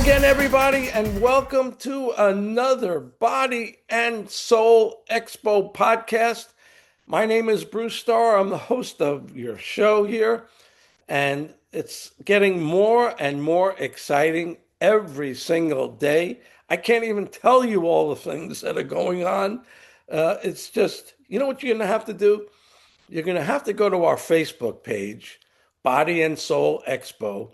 again, everybody, and welcome to another Body and Soul Expo podcast. My name is Bruce Starr. I'm the host of your show here, and it's getting more and more exciting every single day. I can't even tell you all the things that are going on. It's just, you know what you're going to have to do? You're going to have to go to our Facebook page, Body and Soul Expo,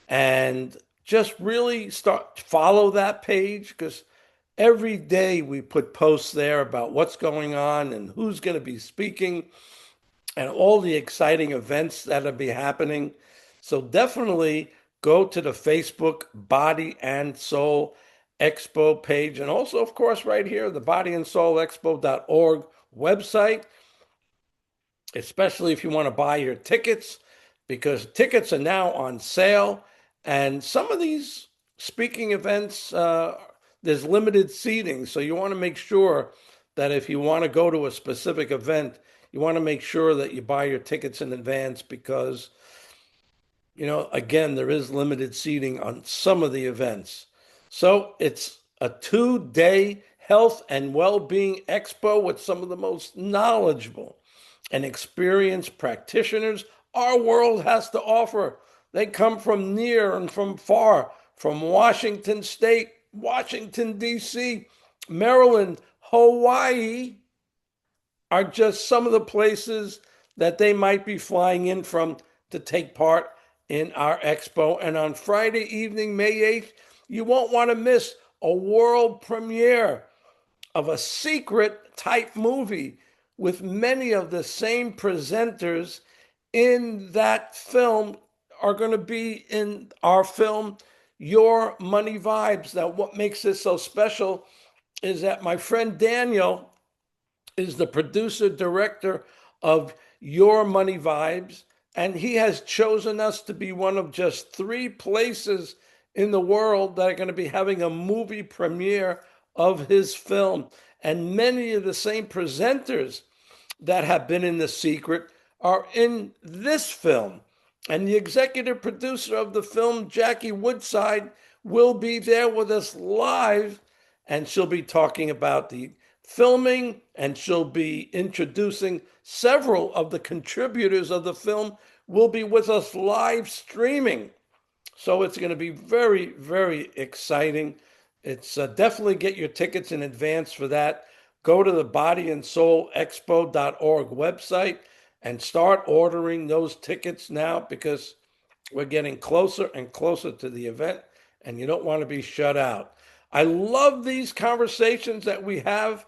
and just really start follow that page because every day we put posts there about what's going on and who's going to be speaking and all the exciting events that'll be happening. So definitely go to the Facebook Body and Soul Expo page, and also of course right here the bodyandsoulexpo.org website, especially if you want to buy your tickets, because tickets are now on sale. And some of these speaking events, there's limited seating. So you want to make sure that if you want to go to a specific event, you want to make sure that you buy your tickets in advance because, again, there is limited seating on some of the events. So it's a 2-day health and well-being expo with some of the most knowledgeable and experienced practitioners our world has to offer. They come from near and from far, from Washington State, Washington, D.C., Maryland, Hawaii are just some of the places that they might be flying in from to take part in our expo. And on Friday evening, May 8th, you won't want to miss a world premiere of a secret type movie with many of the same presenters in that film are going to be in our film, Your Money Vibes. Now, what makes this so special is that my friend Dannion is the producer director of Your Money Vibes, and he has chosen us to be one of just 3 places in the world that are going to be having a movie premiere of his film. And many of the same presenters that have been in The Secret are in this film. And the executive producer of the film, Jackie Woodside, will be there with us live, and she'll be talking about the filming, and she'll be introducing several of the contributors of the film will be with us live streaming. So it's going to be very, very exciting. It's definitely get your tickets in advance for that. Go to the bodyandsoulexpo.org website and start ordering those tickets now because we're getting closer and closer to the event and you don't want to be shut out. I love these conversations that we have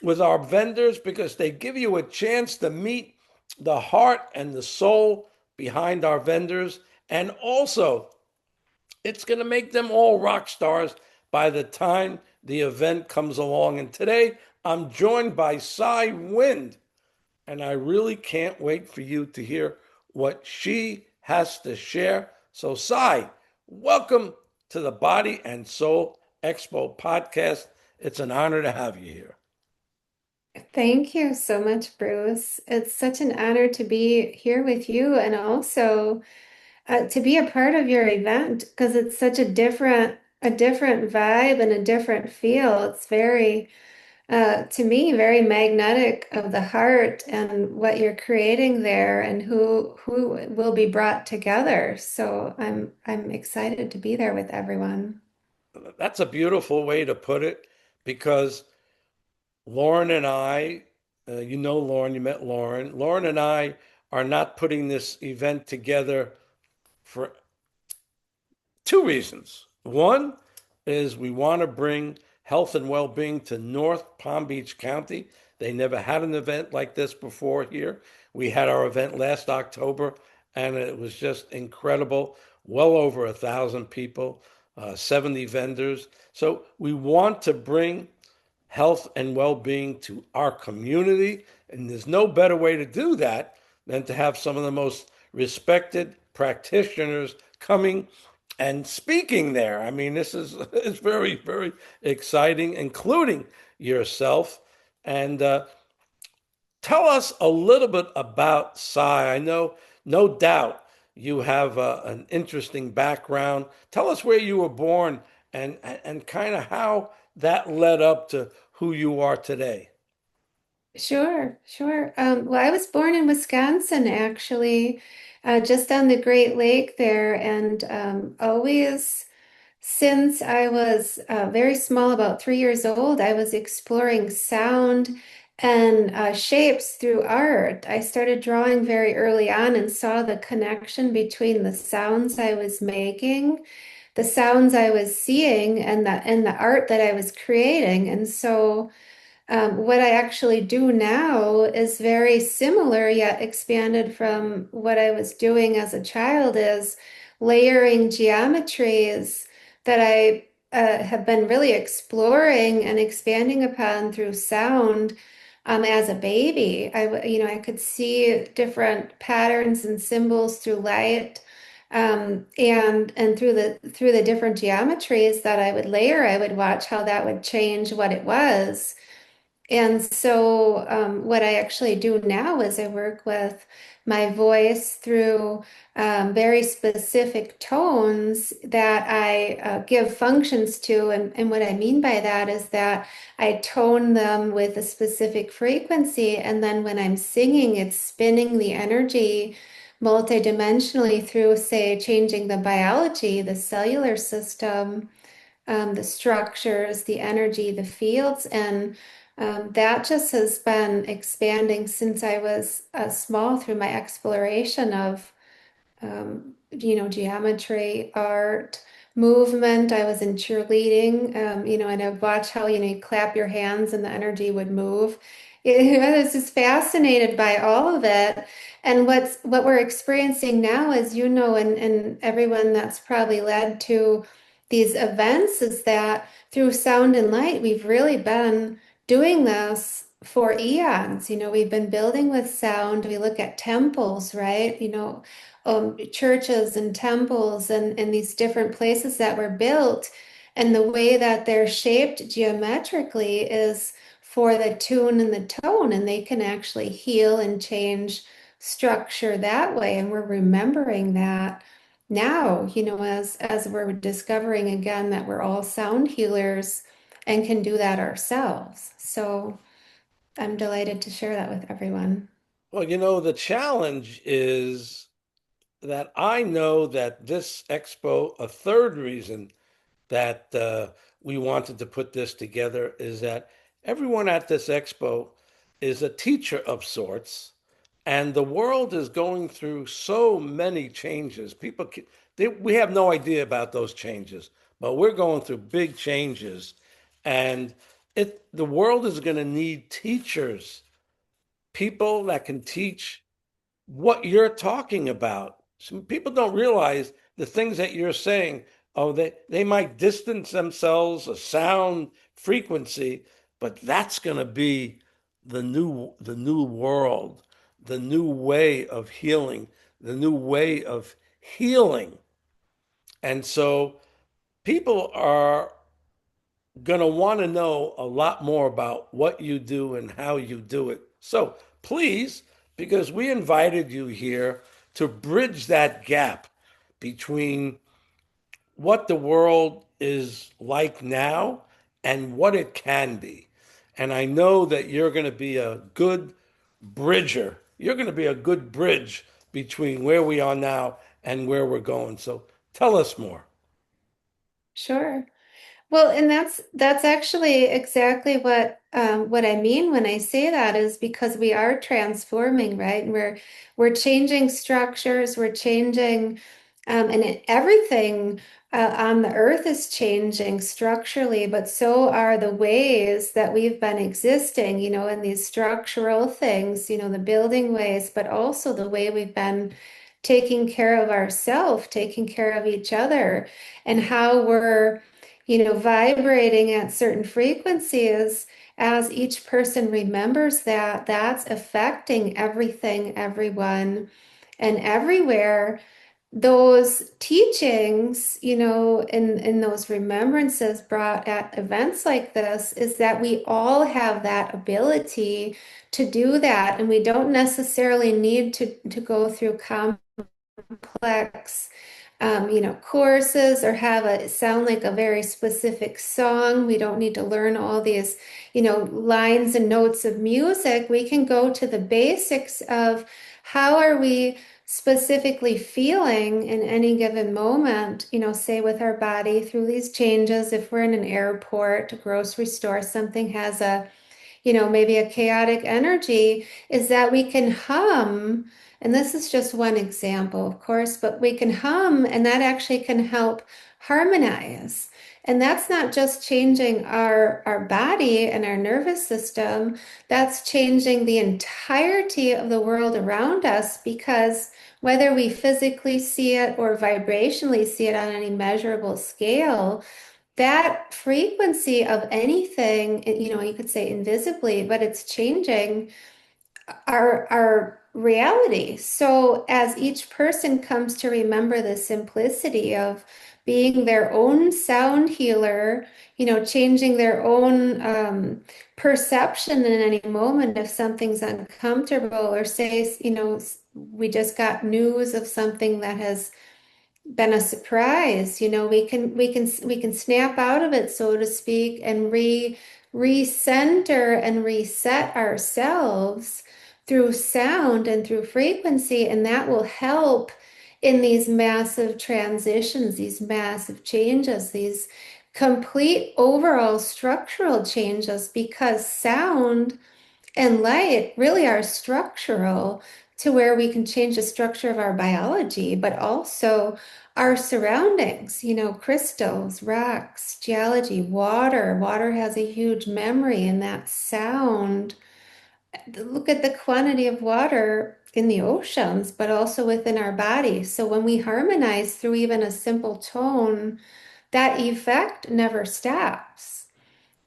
with our vendors because they give you a chance to meet the heart and the soul behind our vendors. And also, it's going to make them all rock stars by the time the event comes along. And today, I'm joined by Cy Wind, and I really can't wait for you to hear what she has to share. So, Cy, welcome to the Body and Soul Expo podcast. It's an honor to have you here. Thank you so much, Bruce. It's such an honor to be here with you and also to be a part of your event because it's such a different vibe and a different feel. It's very, to me, very magnetic of the heart and what you're creating there and who will be brought together. So I'm excited to be there with everyone. That's a beautiful way to put it because Lorin and I, you know Lorin, you met Lorin. Lorin and I are not putting this event together for 2 reasons. One is we want to bring health and well-being to North Palm Beach County. They never had an event like this before here. We had our event last October, and it was just incredible. Well over 1,000 people, 70 vendors. So we want to bring health and well-being to our community, and there's no better way to do that than to have some of the most respected practitioners coming and speaking there. I mean, this is it's very, very exciting, including yourself. And tell us a little bit about Cy. I know, no doubt, You have an interesting background. Tell us where you were born and kind of how that led up to who you are today. Sure, sure. Well, I was born in Wisconsin, actually, just on the Great Lake there, and always since I was very small, about 3 years old, I was exploring sound and shapes through art. I started drawing very early on and saw the connection between the sounds I was making, the sounds I was seeing, and the art that I was creating. And so what I actually do now is very similar, yet expanded from what I was doing as a child, is layering geometries that I have been really exploring and expanding upon through sound. As a baby, I could see different patterns and symbols through light, and through the different geometries that I would layer, I would watch how that would change what it was. And so, what I actually do now is I work with my voice through very specific tones that I give functions to. And what I mean by that is that I tone them with a specific frequency. And then when I'm singing, it's spinning the energy multidimensionally through, say, changing the biology, the cellular system, the structures, the energy, the fields, and that just has been expanding since I was small through my exploration of geometry, art, movement. I was in cheerleading, and I'd watch how, you clap your hands and the energy would move. I was just fascinated by all of it. And what we're experiencing now is, and everyone that's probably led to these events is that through sound and light, we've really been doing this for eons. We've been building with sound. We look at temples, right? Churches and temples and these different places that were built. And the way that they're shaped geometrically is for the tune and the tone, and they can actually heal and change structure that way. And we're remembering that now, as we're discovering again that we're all sound healers and can do that ourselves. So I'm delighted to share that with everyone. Well, the challenge is that I know that this expo, a third reason that we wanted to put this together is that everyone at this expo is a teacher of sorts, and the world is going through so many changes. We have no idea about those changes, but we're going through big changes, and the world is going to need teachers, people that can teach what you're talking about. Some people don't realize the things that you're saying. Oh, they might distance themselves a sound frequency, but that's going to be the new world, the new way of healing, the new way of healing. And so people are going to want to know a lot more about what you do and how you do it. So please, because we invited you here to bridge that gap between what the world is like now and what it can be. And I know that you're going to be a good bridger. You're going to be a good bridge between where we are now and where we're going. So tell us more. Sure. Well, and that's actually exactly what I mean when I say that, is because we are transforming, right? And we're changing structures, we're changing, everything on the earth is changing structurally, but so are the ways that we've been existing, in these structural things, the building ways, but also the way we've been taking care of ourselves, taking care of each other, and how we're vibrating at certain frequencies. As each person remembers that, that's affecting everything, everyone, and everywhere. Those teachings, and those remembrances brought at events like this is that we all have that ability to do that. And we don't necessarily need to go through complex courses or have it sound like a very specific song. We don't need to learn all these, lines and notes of music. We can go to the basics of how are we specifically feeling in any given moment, say with our body through these changes. If we're in an airport, a grocery store, something has a maybe a chaotic energy, is that we can hum. And this is just one example, of course, but we can hum, and that actually can help harmonize. And that's not just changing our body and our nervous system, that's changing the entirety of the world around us because whether we physically see it or vibrationally see it on any measurable scale, that frequency of anything, you could say invisibly, but it's changing our reality. So as each person comes to remember the simplicity of being their own sound healer, changing their own perception in any moment if something's uncomfortable, or say, we just got news of something that has been a surprise. We can snap out of it, so to speak, and recenter and reset ourselves through sound and through frequency, and that will help in these massive transitions, these massive changes, these complete overall structural changes, because sound and light really are structural to where we can change the structure of our biology, but also our surroundings, crystals, rocks, geology, water. Water has a huge memory, and that sound. Look at the quantity of water in the oceans, but also within our body. So when we harmonize through even a simple tone, that effect never stops.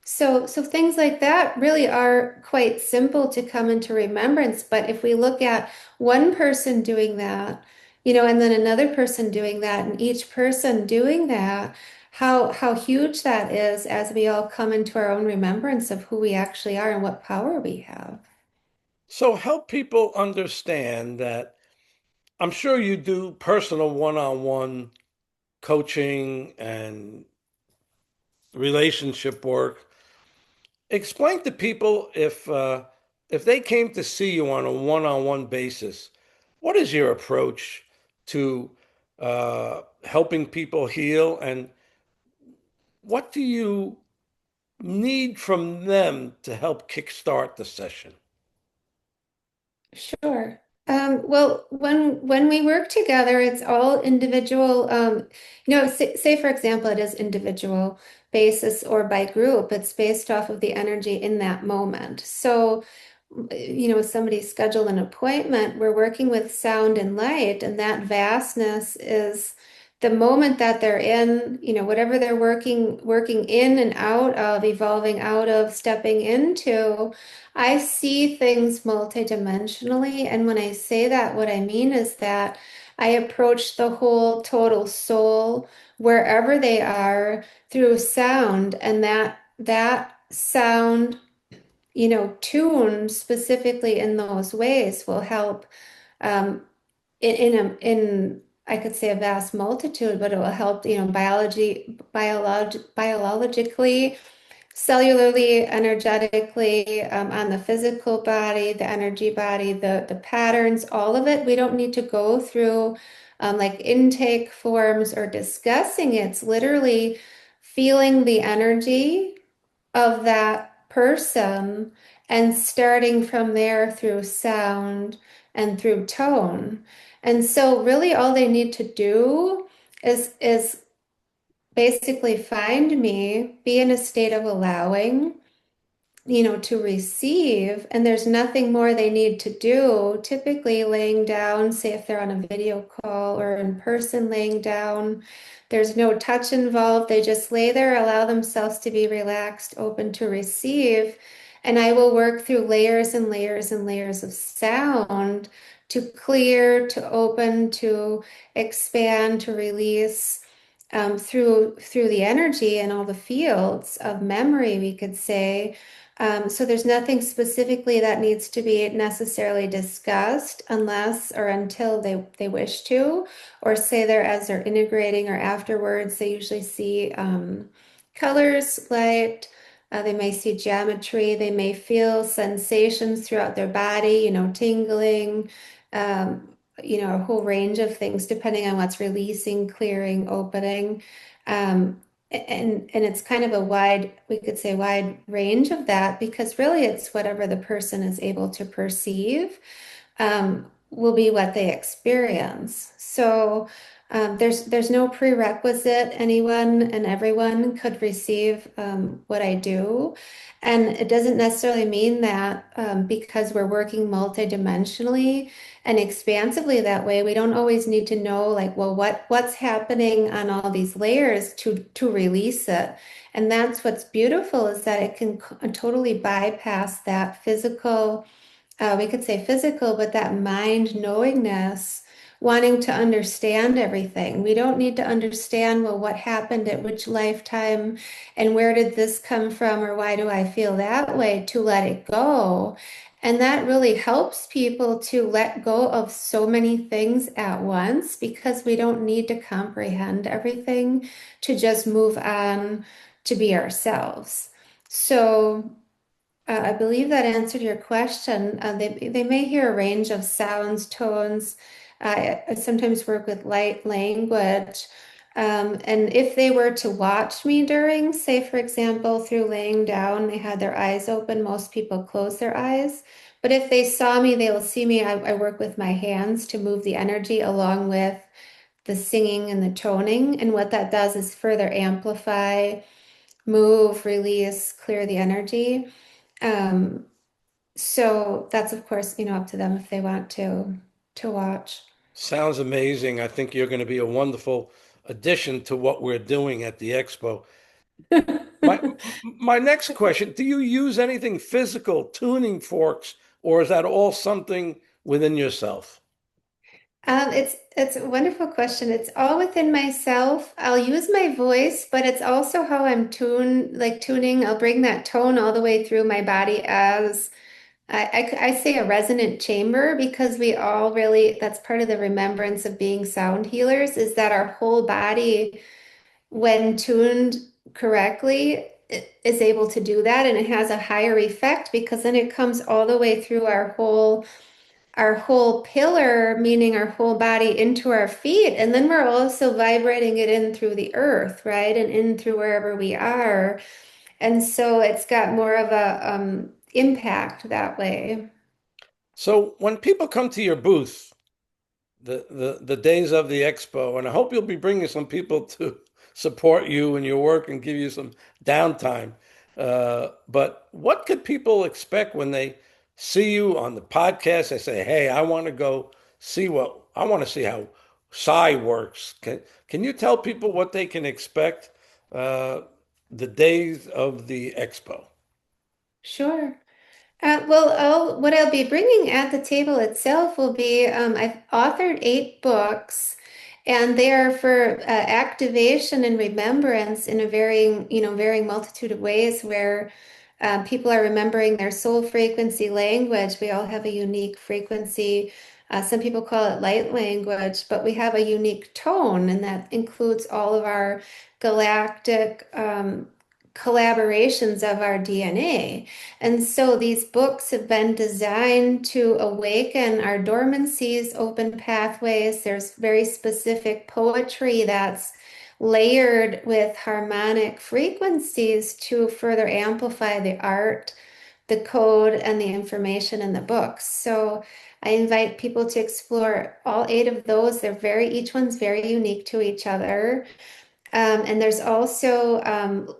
So things like that really are quite simple to come into remembrance. But if we look at one person doing that, and then another person doing that, and each person doing that, how huge that is as we all come into our own remembrance of who we actually are and what power we have. So help people understand that I'm sure you do personal one-on-one coaching and relationship work. Explain to people if they came to see you on a one-on-one basis, what is your approach to helping people heal, and what do you need from them to help kickstart the session? Sure. Well, when we work together, it's all individual. Say for example, it is individual basis or by group. It's based off of the energy in that moment. So, somebody schedule an appointment, we're working with sound and light, and that vastness is the moment that they're in, whatever they're working in and out of, evolving out of, stepping into. I see things multidimensionally, and when I say that, what I mean is that I approach the whole total soul wherever they are through sound, and that sound, tuned specifically in those ways will help in I could say a vast multitude, but it will help, biologically, cellularly, energetically, on the physical body, the energy body, the patterns, all of it. We don't need to go through like intake forms or discussing it. It's literally feeling the energy of that person and starting from there through sound and through tone. And so really all they need to do is basically find me, be in a state of allowing, to receive, and there's nothing more they need to do. Typically, laying down, say if they're on a video call or in person, laying down, there's no touch involved. They just lay there, allow themselves to be relaxed, open to receive. And I will work through layers and layers and layers of sound to clear, to open, to expand, to release. Through the energy and all the fields of memory, we could say, So there's nothing specifically that needs to be necessarily discussed unless or until they wish to, or say they're as they're integrating or afterwards, they usually see colors, light, they may see geometry, they may feel sensations throughout their body, tingling, um, a whole range of things depending on what's releasing, clearing, opening. Um, and it's kind of a wide, we could say wide range of that because really it's whatever the person is able to perceive will be what they experience. So there's no prerequisite. Anyone and everyone could receive what I do. And it doesn't necessarily mean that because we're working multidimensionally and expansively that way, we don't always need to know like, well, what's happening on all these layers to release it. And that's what's beautiful is that it can totally bypass that physical we could say physical, but that mind knowingness, wanting to understand everything. We don't need to understand, well, what happened at which lifetime and where did this come from or why do I feel that way to let it go. And that really helps people to let go of so many things at once because we don't need to comprehend everything to just move on to be ourselves. So, I believe that answered your question. They may hear a range of sounds, tones. I sometimes work with light language. And if they were to watch me during, say, for example, through laying down, they had their eyes open. Most people close their eyes. But if they saw me, they will see me. I work with my hands to move the energy along with the singing and the toning. And what that does is further amplify, move, release, clear the energy. Um, so that's of course, up to them if they want to watch. Sounds amazing. I think you're going to be a wonderful addition to what we're doing at the expo. My my next question, do you use anything physical, tuning forks, or is that all something within yourself? It's a wonderful question. It's all within myself. I'll use my voice, but it's also how I'm tuning. I'll bring that tone all the way through my body as I say a resonant chamber because we all really, that's part of the remembrance of being sound healers, is that our whole body when tuned correctly, is able to do that, and it has a higher effect because then it comes all the way through our whole pillar, meaning our whole body into our feet, and then we're also vibrating it in through the earth, right, and in through wherever we are, and so it's got more of a impact that way. So when people come to your booth, the days of the expo, and I hope you'll be bringing some people to support you and your work and give you some downtime. But what could people expect when they see you on the podcast? They say, "Hey, I want to go see what I want to see how Psi works." Can you tell people what they can expect uh, the days of the expo? Sure. Well, what I'll be bringing at the table itself will be I've authored 8 books, and they are for activation and remembrance in a varying multitude of ways where people are remembering their soul frequency language. We all have a unique frequency. Some people call it light language, but we have a unique tone, and that includes all of our galactic collaborations of our DNA. And so these books have been designed to awaken our dormancies, open pathways. There's very specific poetry that's layered with harmonic frequencies to further amplify the art, the code, and the information in the books. So I invite people to explore all 8 of those. Each one's very unique to each other. And there's also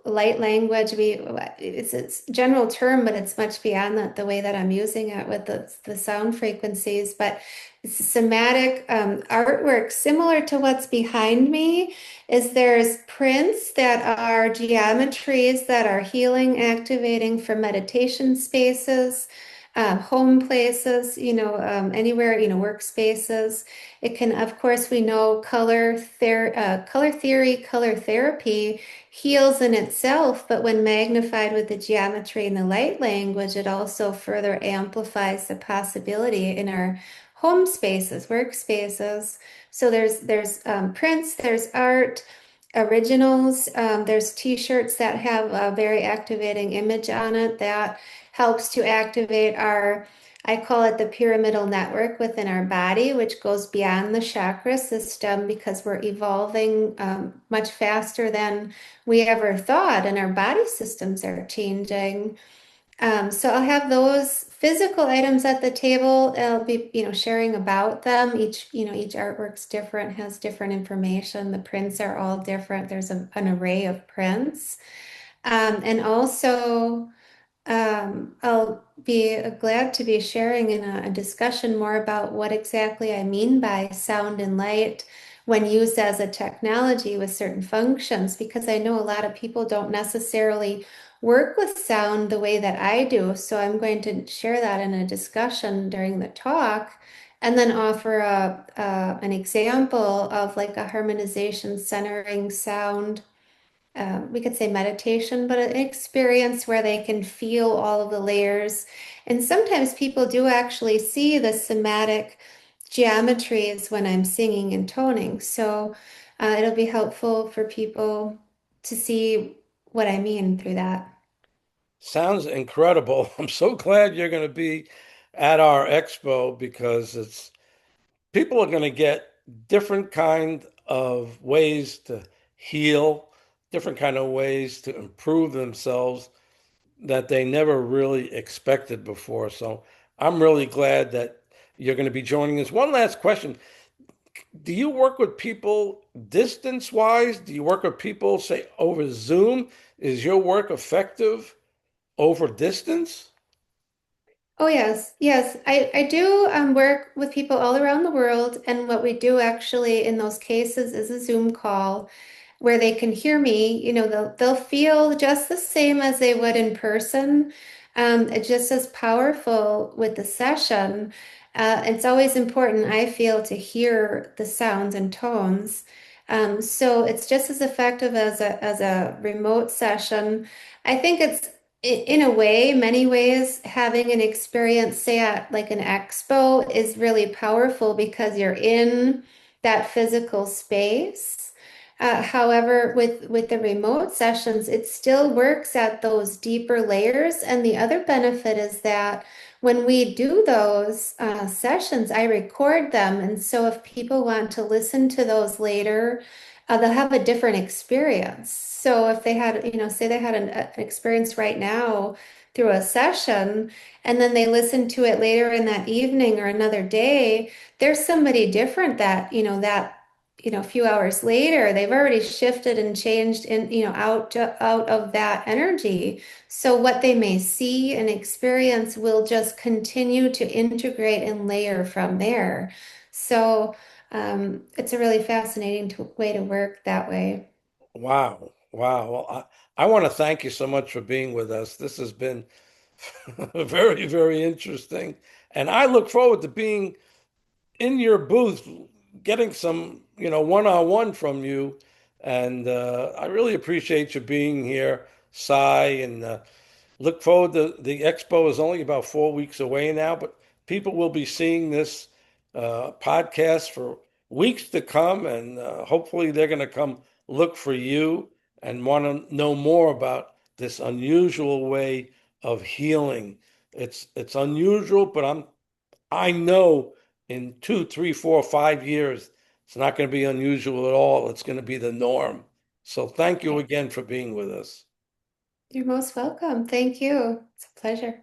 light language. It's a general term, but it's much beyond that, the way that I'm using it with the sound frequencies. But it's somatic artwork, similar to what's behind me, is there's prints that are geometries that are healing, activating for meditation spaces. home places, anywhere, workspaces. It can, of course, we know color theory, color therapy heals in itself, but when magnified with the geometry and the light language, it also further amplifies the possibility in our home spaces, workspaces. So there's prints, there's art, originals, there's t-shirts that have a very activating image on it that helps to activate our, I call it the pyramidal network within our body, which goes beyond the chakra system because we're evolving much faster than we ever thought, and our body systems are changing. So I'll have those physical items at the table. I'll be, sharing about them. Each artwork's different, has different information. The prints are all different. There's an array of prints. And also, I'll be glad to be sharing in a discussion more about what exactly I mean by sound and light when used as a technology with certain functions, because I know a lot of people don't necessarily work with sound the way that I do. So I'm going to share that in a discussion during the talk, and then offer an example of like a harmonization centering sound, we could say meditation, but an experience where they can feel all of the layers. And sometimes people do actually see the somatic geometries when I'm singing and toning. So it'll be helpful for people to see what I mean through that. Sounds incredible. I'm so glad you're going to be at our expo because it's people are going to get different kind of ways to heal, different kind of ways to improve themselves that they never really expected before. So I'm really glad that you're going to be joining us. One last question. Do you work with people distance wise? Do you work with people, say, over Zoom? Is your work effective over distance? Oh, yes, yes. I do work with people all around the world. And what we do actually in those cases is a Zoom call where they can hear me. They'll feel just the same as they would in person. It's just as powerful with the session. It's always important, I feel, to hear the sounds and tones. So it's just as effective as a remote session. I think it's in a way, many ways, having an experience, say at like an expo, is really powerful because you're in that physical space. However, with the remote sessions, it still works at those deeper layers. And the other benefit is that when we do those sessions, I record them. And so if people want to listen to those later, they'll have a different experience. So if they had, say they had an experience right now through a session, and then they listen to it later in that evening or another day, there's somebody different a few hours later, they've already shifted and changed out of that energy. So what they may see and experience will just continue to integrate and layer from there. So it's a really fascinating way to work that way. Wow. Wow. Well, I want to thank you so much for being with us. This has been very, very interesting. And I look forward to being in your booth, getting some, one-on-one from you. And I really appreciate you being here, Cy, and look forward to the expo is only about 4 weeks away now, but people will be seeing this podcast for weeks to come, and hopefully they're going to come look for you and want to know more about this unusual way of healing. It's unusual, but I know in 2, 3, 4, 5 years, it's not going to be unusual at all. It's going to be the norm. So thank you again for being with us. You're most welcome. Thank you. It's a pleasure.